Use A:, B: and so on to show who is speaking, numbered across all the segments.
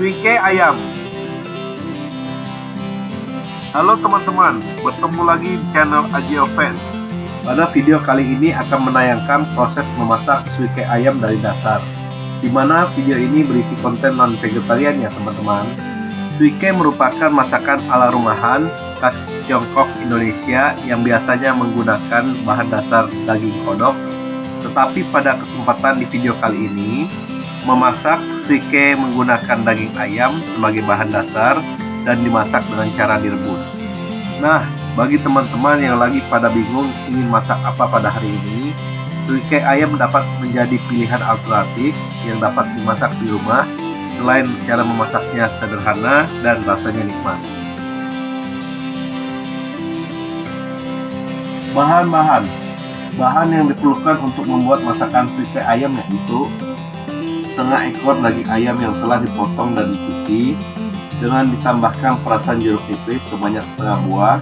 A: suike ayam. Halo teman-teman, bertemu lagi di channel Ajioven. Pada video kali ini akan menayangkan proses memasak suike ayam dari dasar, di mana video ini berisi konten non-vegetarian ya teman-teman. Suike merupakan masakan ala rumahan khas Tiongkok Indonesia yang biasanya menggunakan bahan dasar daging kodok. Tetapi pada kesempatan di video kali ini, memasak suike menggunakan daging ayam sebagai bahan dasar dan dimasak dengan cara direbus. Nah, bagi teman-teman yang lagi pada bingung ingin masak apa pada hari ini, suike ayam dapat menjadi pilihan alternatif yang dapat dimasak di rumah. Selain cara memasaknya sederhana dan rasanya nikmat. Bahan yang diperlukan untuk membuat masakan suike ayam yaitu setengah ekor daging ayam yang telah dipotong dan dicuci dengan ditambahkan perasan jeruk nipis sebanyak setengah buah,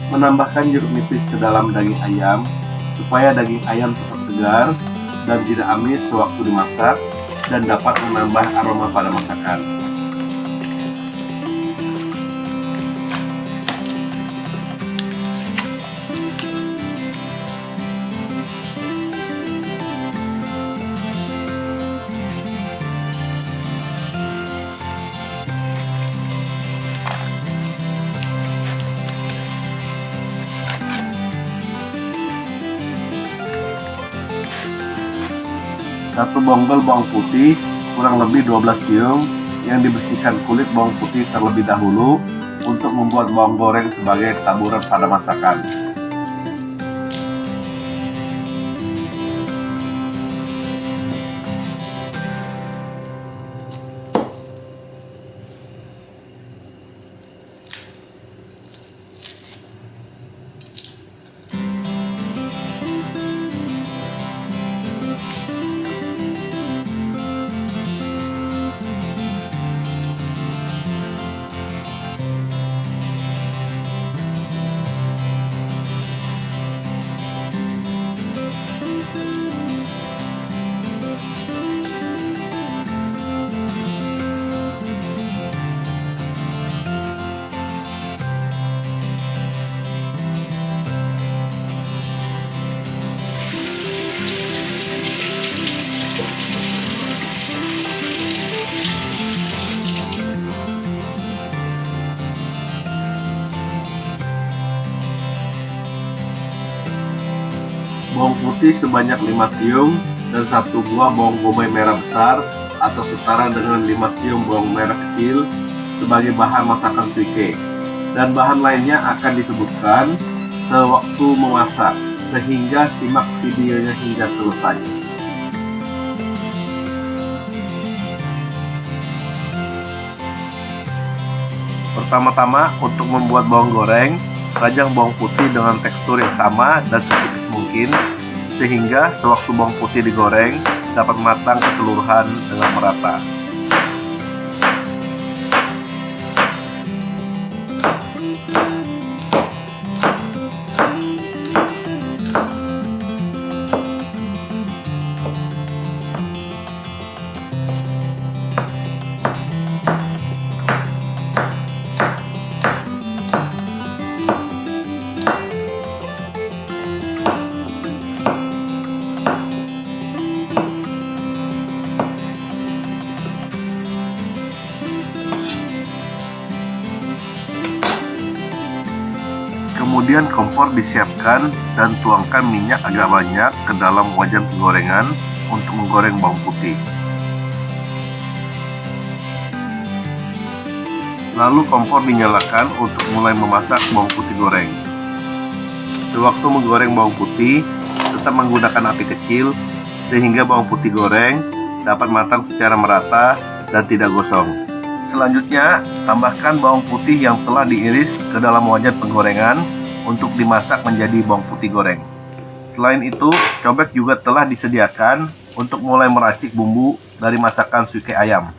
A: menambahkan jeruk nipis ke dalam daging ayam supaya daging ayam tetap segar dan tidak amis sewaktu dimasak dan dapat menambah aroma pada masakan. Satu bonggol bawang putih kurang lebih 12 siung yang dibersihkan kulit bawang putih terlebih dahulu untuk membuat bawang goreng sebagai taburan pada masakan. Bawang putih sebanyak 5 siung dan 1 buah bawang bombay merah besar atau setara dengan 5 siung bawang merah kecil sebagai bahan masakan suike. Dan bahan lainnya akan disebutkan sewaktu memasak, sehingga simak videonya hingga selesai. Pertama-tama, untuk membuat bawang goreng, rajang bawang putih dengan tekstur yang sama dan setipis mungkin, sehingga sewaktu bawang putih digoreng dapat matang keseluruhan dengan merata. Kemudian kompor disiapkan dan tuangkan minyak agak banyak ke dalam wajan penggorengan untuk menggoreng bawang putih. Lalu kompor dinyalakan untuk mulai memasak bawang putih goreng. Sewaktu menggoreng bawang putih, tetap menggunakan api kecil sehingga bawang putih goreng dapat matang secara merata dan tidak gosong. Selanjutnya, tambahkan bawang putih yang telah diiris ke dalam wajan penggorengan untuk dimasak menjadi bawang putih goreng. Selain itu, cobek juga telah disediakan untuk mulai meracik bumbu dari masakan suike ayam.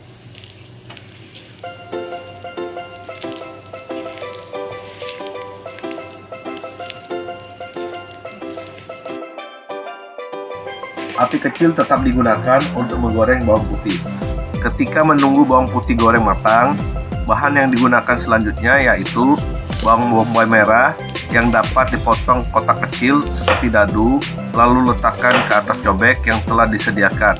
A: Api kecil tetap digunakan untuk menggoreng bawang putih. Ketika menunggu bawang putih goreng matang, bahan yang digunakan selanjutnya yaitu bawang bombay merah yang dapat dipotong kotak kecil seperti dadu, lalu letakkan ke atas cobek yang telah disediakan.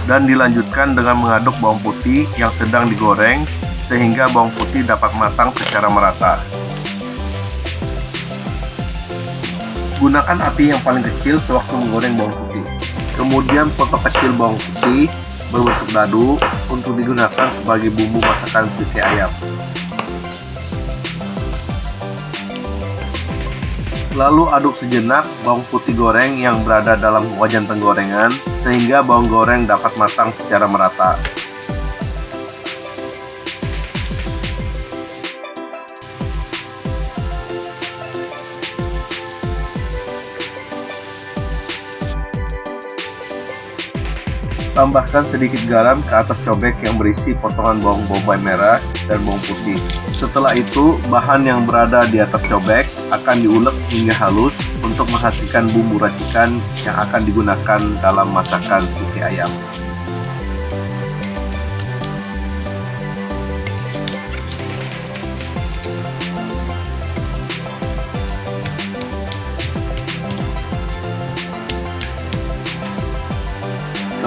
A: Dan dilanjutkan dengan mengaduk bawang putih yang sedang digoreng sehingga bawang putih dapat matang secara merata. Gunakan api yang paling kecil sewaktu menggoreng bawang putih. Kemudian potong kecil bawang putih berbentuk dadu untuk digunakan sebagai bumbu masakan suike ayam. Lalu aduk sejenak bawang putih goreng yang berada dalam wajan penggorengan sehingga bawang goreng dapat matang secara merata. Tambahkan sedikit garam ke atas cobek yang berisi potongan bawang bombay merah dan bawang putih. Setelah itu, bahan yang berada di atas cobek akan diulek hingga halus untuk menghasilkan bumbu racikan yang akan digunakan dalam masakan suike ayam.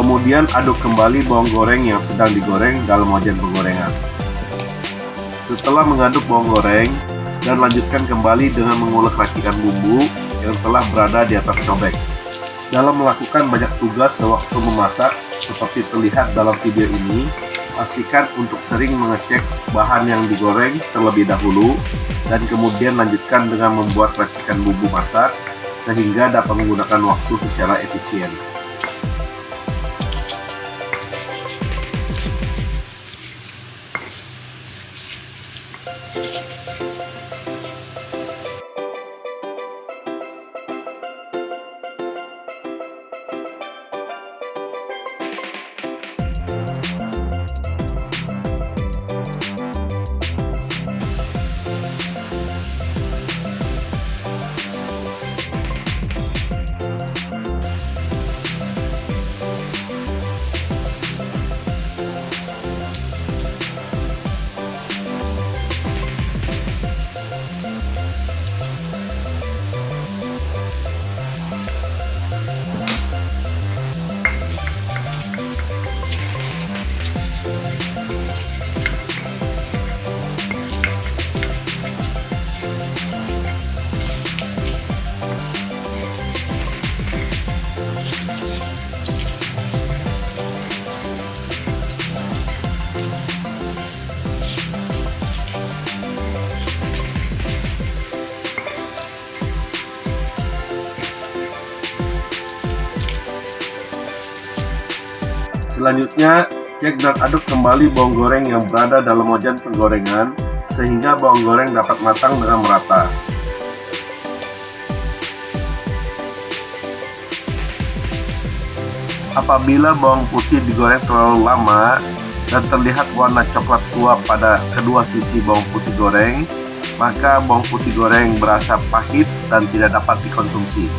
A: Kemudian aduk kembali bawang goreng yang sedang digoreng dalam wajan penggorengan. Setelah mengaduk bawang goreng, dan lanjutkan kembali dengan mengulek racikan bumbu yang telah berada di atas cobek. Dalam melakukan banyak tugas sewaktu memasak, seperti terlihat dalam video ini, pastikan untuk sering mengecek bahan yang digoreng terlebih dahulu, dan kemudian lanjutkan dengan membuat racikan bumbu masak, sehingga dapat menggunakan waktu secara efisien. Selanjutnya, cek dan aduk kembali bawang goreng yang berada dalam wajan penggorengan sehingga bawang goreng dapat matang dengan merata. Apabila bawang putih digoreng terlalu lama dan terlihat warna coklat tua pada kedua sisi bawang putih goreng, maka bawang putih goreng berasa pahit dan tidak dapat dikonsumsi.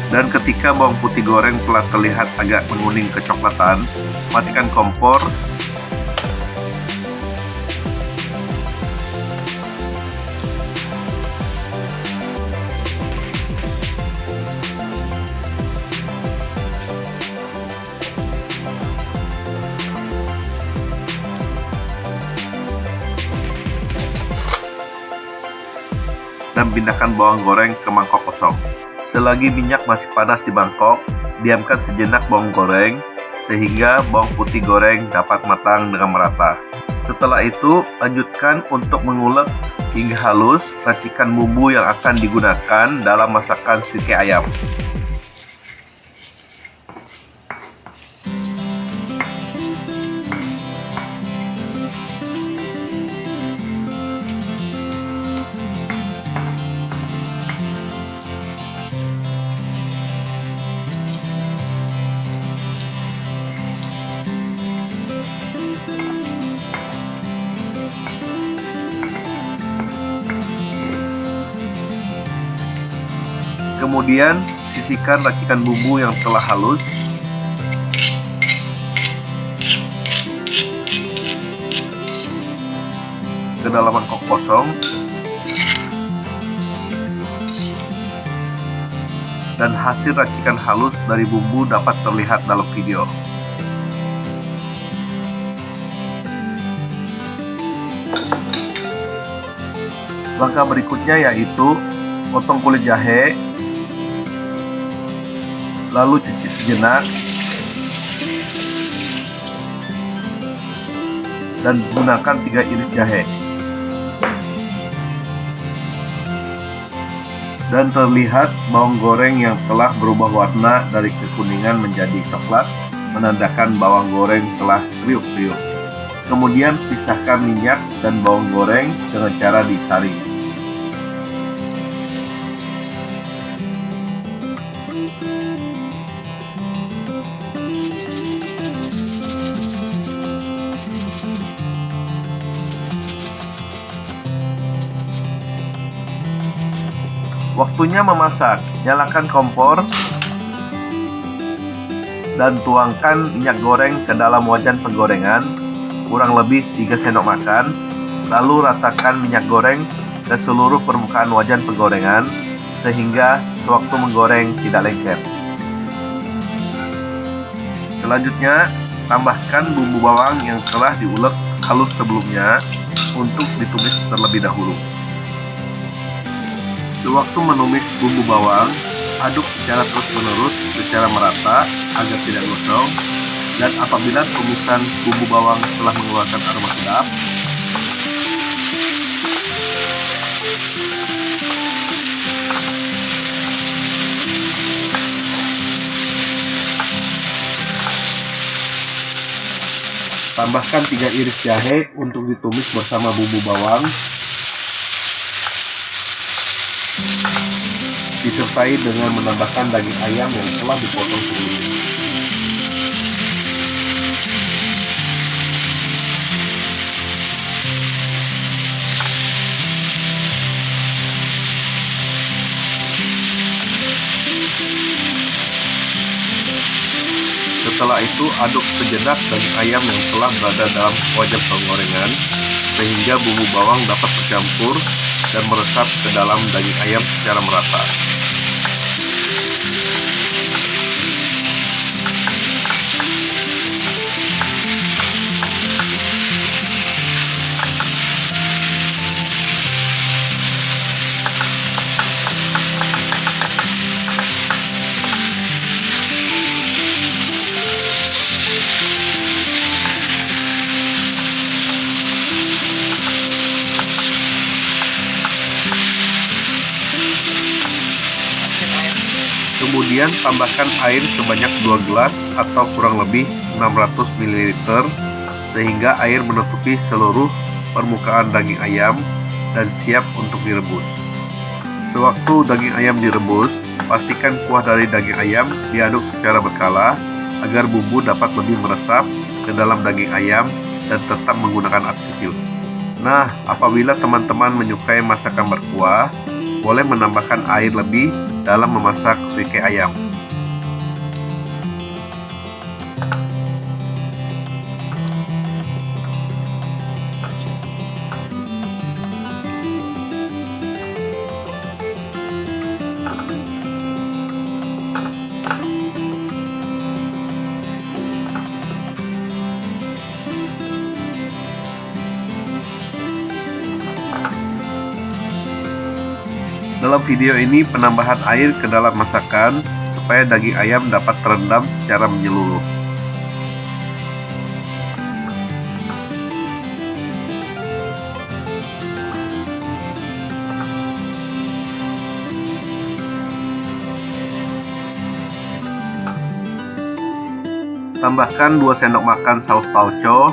A: Dan ketika bawang putih goreng telah terlihat agak menguning kecoklatan, matikan kompor. Dan pindahkan bawang goreng ke mangkok kosong. Selagi minyak masih panas di mangkok, diamkan sejenak bawang goreng sehingga bawang putih goreng dapat matang dengan merata. Setelah itu, lanjutkan untuk mengulek hingga halus racikan bumbu yang akan digunakan dalam masakan suike ayam. Kemudian sisihkan racikan bumbu yang telah halus. Ke dalam mangkok kosong. Dan hasil racikan halus dari bumbu dapat terlihat dalam video. Langkah berikutnya yaitu potong kulit jahe, lalu cuci sejenak, dan gunakan 3 iris jahe. Dan terlihat bawang goreng yang telah berubah warna dari kekuningan menjadi coklat, menandakan bawang goreng telah kriuk-kriuk. Kemudian pisahkan minyak dan bawang goreng dengan cara disaring. Waktunya memasak. Nyalakan kompor dan tuangkan minyak goreng ke dalam wajan penggorengan, kurang lebih 3 sendok makan. Lalu ratakan minyak goreng ke seluruh permukaan wajan penggorengan sehingga sewaktu menggoreng tidak lengket. Selanjutnya, tambahkan bumbu bawang yang telah diulek halus sebelumnya untuk ditumis terlebih dahulu. Sewaktu menumis bumbu bawang, aduk secara terus-menerus secara merata agar tidak gosong. Dan apabila tumisan bumbu bawang telah mengeluarkan aroma sedap, tambahkan 3 iris jahe untuk ditumis bersama bumbu bawang, disertai dengan menambahkan daging ayam yang telah dipotong sebelumnya. Setelah itu aduk sejenak daging ayam yang telah berada dalam wajan penggorengan sehingga bumbu bawang dapat bercampur dan meresap ke dalam daging ayam secara merata. Kemudian tambahkan air sebanyak 2 gelas atau kurang lebih 600 ml sehingga air menutupi seluruh permukaan daging ayam dan siap untuk direbus. Sewaktu daging ayam direbus, pastikan kuah dari daging ayam diaduk secara berkala agar bumbu dapat lebih meresap ke dalam daging ayam dan tetap menggunakan api kecil. Nah, apabila teman-teman menyukai masakan berkuah, boleh menambahkan air lebih dalam memasak suike ayam. Dalam video ini penambahan air ke dalam masakan supaya daging ayam dapat terendam secara menyeluruh. Tambahkan 2 sendok makan saus tauco,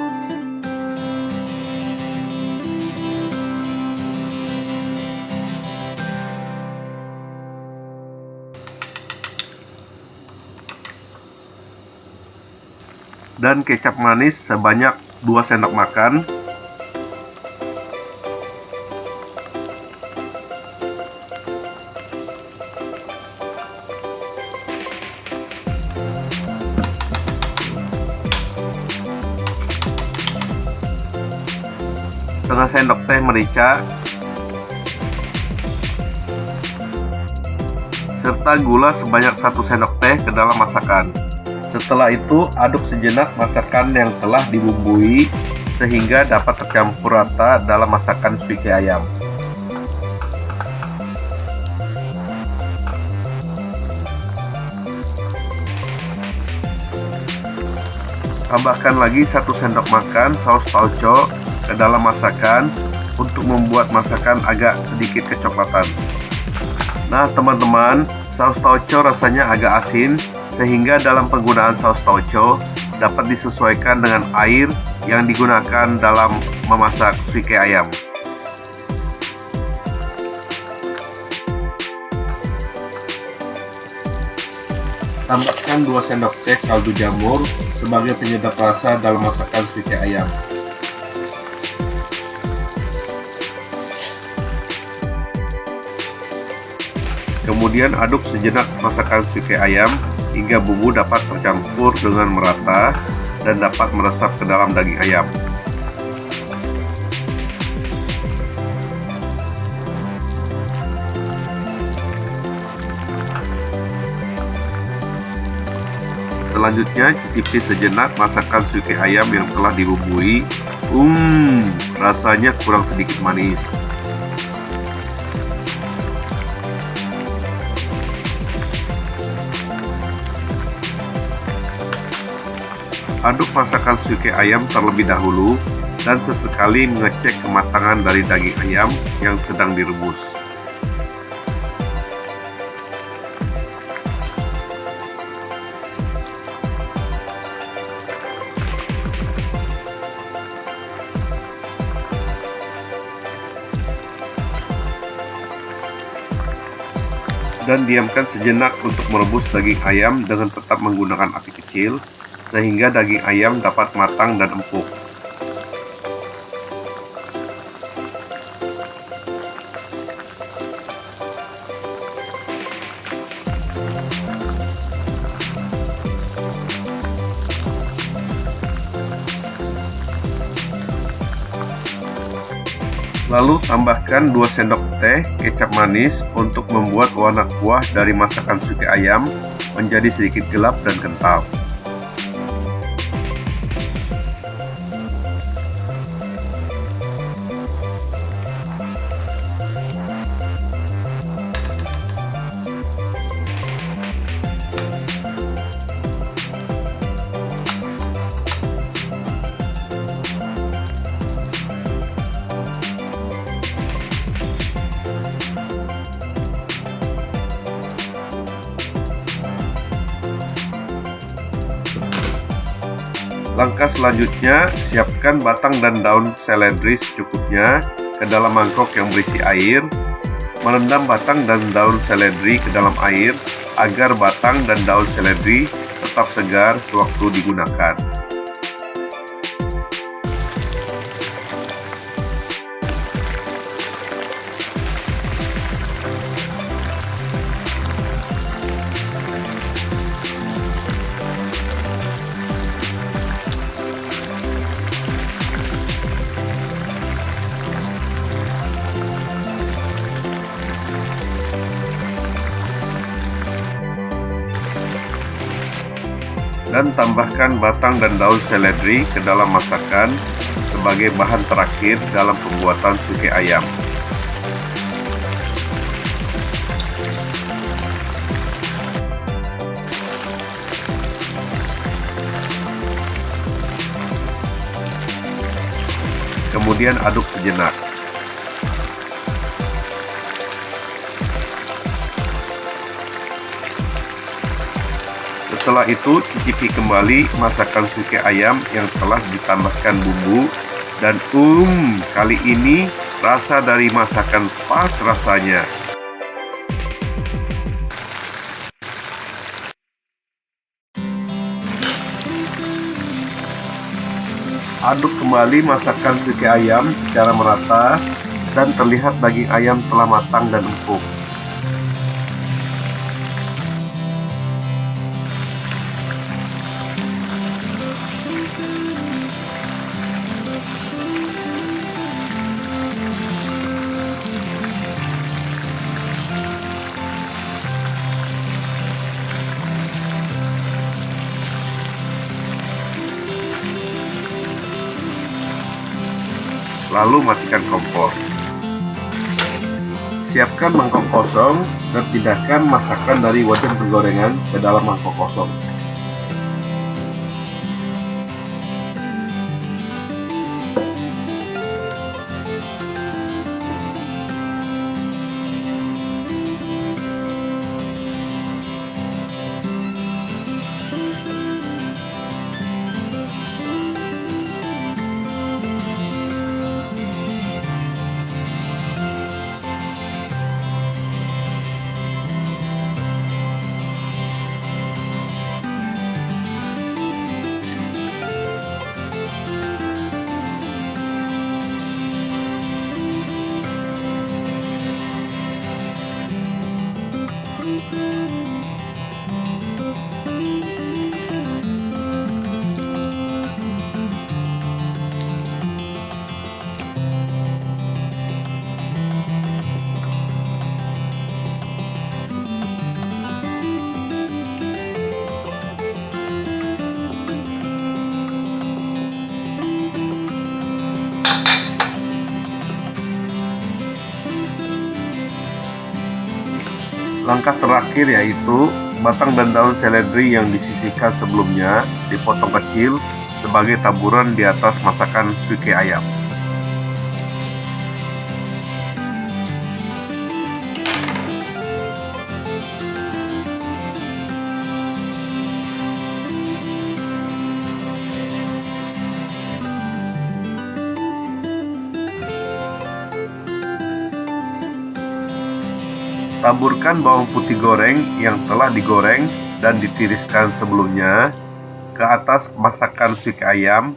A: dan kecap manis sebanyak 2 sendok makan. setengah sendok teh merica, serta gula sebanyak 1 sendok teh ke dalam masakan. Setelah itu, aduk sejenak masakan yang telah dibumbui sehingga dapat tercampur rata dalam masakan suike ayam. Tambahkan lagi 1 sendok makan saus tauco ke dalam masakan untuk membuat masakan agak sedikit kecoklatan. Nah teman-teman, saus tauco rasanya agak asin, sehingga dalam penggunaan saus tauco dapat disesuaikan dengan air yang digunakan dalam memasak suike ayam. Tambahkan 2 sendok teh kaldu jamur sebagai penyedap rasa dalam masakan suike ayam. Kemudian aduk sejenak masakan suike ayam hingga bumbu dapat tercampur dengan merata dan dapat meresap ke dalam daging ayam. Selanjutnya cicipi sejenak masakan suike ayam yang telah dibumbui. Rasanya kurang sedikit manis. Aduk masakan suike ayam terlebih dahulu dan sesekali mengecek kematangan dari daging ayam yang sedang direbus. Dan diamkan sejenak untuk merebus daging ayam dengan tetap menggunakan api kecil sehingga daging ayam dapat matang dan empuk. Lalu tambahkan 2 sendok teh kecap manis untuk membuat warna kuah dari masakan suike ayam menjadi sedikit gelap dan kental. Langkah selanjutnya, siapkan batang dan daun seledri secukupnya ke dalam mangkok yang berisi air. Merendam batang dan daun seledri ke dalam air agar batang dan daun seledri tetap segar sewaktu digunakan. Dan tambahkan batang dan daun seledri ke dalam masakan sebagai bahan terakhir dalam pembuatan suike ayam. Kemudian aduk sejenak. Setelah itu, cicipi kembali masakan suike ayam yang telah ditambahkan bumbu dan kali ini rasa dari masakan pas rasanya. Aduk kembali masakan suike ayam secara merata dan terlihat daging ayam telah matang dan empuk. lalu matikan kompor. Siapkan mangkok kosong dan pindahkan masakan dari wajan penggorengan ke dalam mangkok kosong. Langkah terakhir yaitu batang dan daun seledri yang disisihkan sebelumnya dipotong kecil sebagai taburan di atas masakan suike ayam. Taburkan bawang putih goreng yang telah digoreng dan ditiriskan sebelumnya ke atas masakan suike ayam.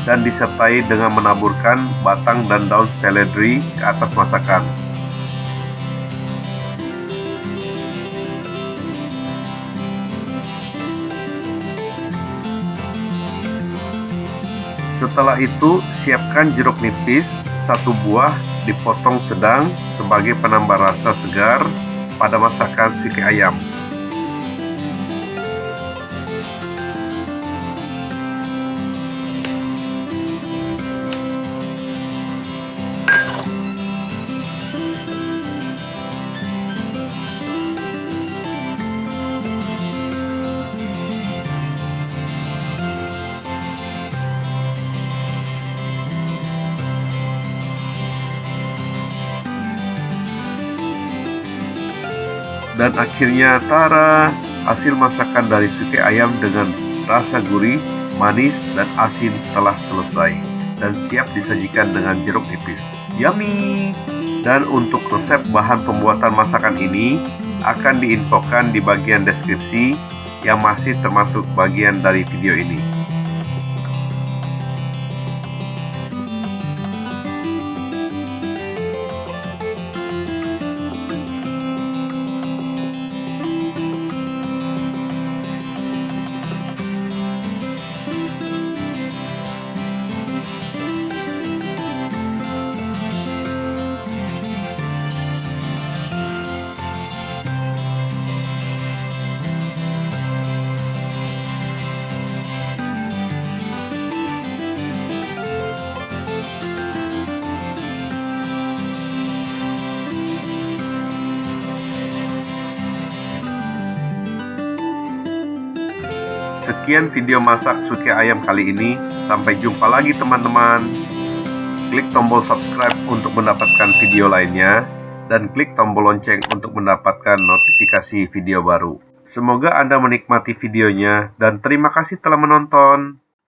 A: Dan disertai dengan menaburkan batang dan daun seledri ke atas masakan. Setelah itu, siapkan jeruk nipis 1 buah dipotong sedang sebagai penambah rasa segar pada masakan suike ayam. Dan akhirnya tara, hasil masakan dari suike ayam dengan rasa gurih, manis, dan asin telah selesai dan siap disajikan dengan jeruk nipis. Yummy! Dan untuk resep bahan pembuatan masakan ini akan diinfokan di bagian deskripsi yang masih termasuk bagian dari video ini. Sekian video masak suike ayam kali ini. Sampai jumpa lagi teman-teman. Klik tombol subscribe untuk mendapatkan video lainnya dan klik tombol lonceng untuk mendapatkan notifikasi video baru. Semoga Anda menikmati videonya dan terima kasih telah menonton.